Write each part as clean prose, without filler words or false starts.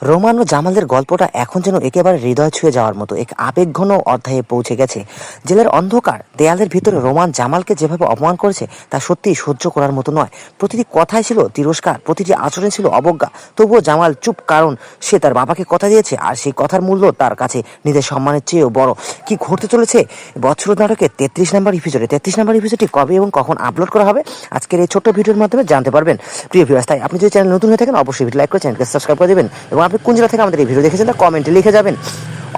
Roman ও জামালের গল্পটা এখন যেন একেবারে হৃদয় ছুঁয়ে যাওয়ার মতো এক আবেগঘন অধ্যায়ে পৌঁছে গেছে। জেলের অন্ধকার দেয়ালের ভিতরে রোমান জামালকে যেভাবে অপমান করেছে তা সত্যিই সহ্য করার মতো নয়। প্রতিটি কথাই ছিল তিরস্কার, প্রতিটি আচরণ ছিল অবজ্ঞা। তবুও জামাল চুপ, কারণ সে তার বাবাকে কথা দিয়েছে, আর সেই কথার মূল্য তার কাছে নিজের সম্মানের চেয়েও বড়। কি ঘটতে চলেছে বৎসর নাটকের 33 নম্বর এপিসোডে? 33 নম্বর এপিসোডটি কবে এবং কখন আপলোড করা হবে আজকের এই ছোট্ট ভিডিওর মাধ্যমে জানতে পারবেন প্রিয় ভিউয়ার্স। তাই আপনি যদি চ্যানেল নতুন হয়ে থাকেন অবশ্যই ভিডিও লাইক করে চ্যানেলকে সাবস্ক্রাইব করে দেবেন, এবং আপনি কোন জেলা থেকে আমাদের এই ভিডিও দেখেছেন তা কমেন্টে লিখে যাবেন।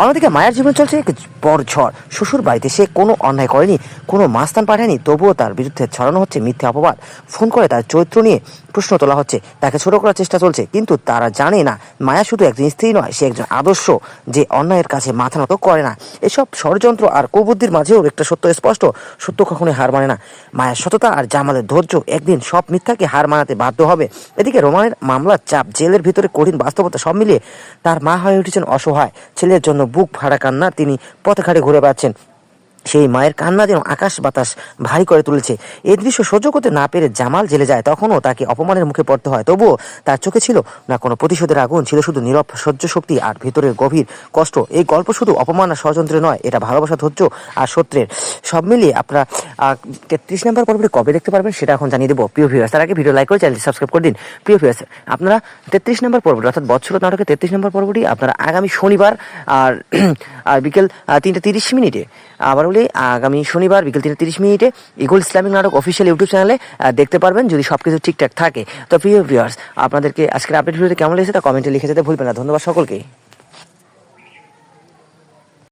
অন্যদিকে মায়ের জীবন চলছে এক বড় ঝড়। শ্বশুর বাড়িতে সে কোনো অন্যায় করেনি, কোনো মাস্তান পাঠায়নি, তবুও তার বিরুদ্ধে ছড়ানো হচ্ছে মিথ্যে অপবাদ। ফোন করে তার চরিত্র নিয়ে প্রশ্ন তোলা হচ্ছে, তাকে ছোট করার চেষ্টা চলছে। কিন্তু তারা জানে না মায়া শুধু একজন স্ত্রী নয়, সে একজন আদর্শ যে অন্যায়ের কাছে মাথা নত করে না। এসব ষড়যন্ত্র আর কুবুদ্ধির মাঝেও একটা সত্য স্পষ্ট, সত্য কখনোই হার মানে না। মায়ের সততা আর জামালের ধৈর্য একদিন সব মিথ্যাকে হার মানাতে বাধ্য হবে। এদিকে রোমানের মামলার চাপ, জেলের ভিতরে কঠিন বাস্তবতা, সব মিলিয়ে তার মা হয়ে উঠেছেন অসহায়। ছেলের জন্য বুক ফাড়া কান্না, তিনি পথে ঘাটে ঘুরে বেড়াচ্ছেন। সেই মায়ের কান্না যেন আকাশ বাতাস ভারী করে তুলেছে। এই দৃশ্য সহ্য করতে না পেরে জামাল জেলে যায়। তখনও তাকে অপমানের মুখে পড়তে হয়, তবুও তার চোখে ছিল না কোনো প্রতিশোধের আগুন, ছিল শুধু নীরব সহ্য শক্তি আর ভিতরের গভীর কষ্ট। এই গল্প শুধু অপমান আর ষড়যন্ত্রে নয়, এটা ভালোবাসা, ধৈর্য আর সত্যের। সব মিলিয়ে আপনারা 33 নম্বর পর্বটি কবে দেখতে পারবেন সেটা এখন জানিয়ে দেবো প্রিয় ভিউয়ার্স। তার আগে ভিডিও লাইক করে চ্যানেলটি সাবস্ক্রাইব করে দিন প্রিয় ভিউয়ার্স। আপনারা 33 নম্বর পর্বটি অর্থাৎ বৎসর নাটকের 33 নম্বর পর্বটি আপনারা আগামী শনিবার আর আর বিকেল 3টা 30 মিনিটে, আবার বলি আগামী শনিবার বিকেল 3টা 30 মিনিটে ইগল ইসলামিক নাটক অফিসিয়াল ইউটিউব চ্যানেলে দেখতে পারবেন, যদি সব কিছু ঠিকঠাক থাকে। তো প্রিয় ভিউয়ার্স, আপনাদেরকে আজকের আপডেট ভিডিওতে কেমন লেগেছে তা কমেন্টে লিখে যেতে ভুলবেন না। ধন্যবাদ সকলকে।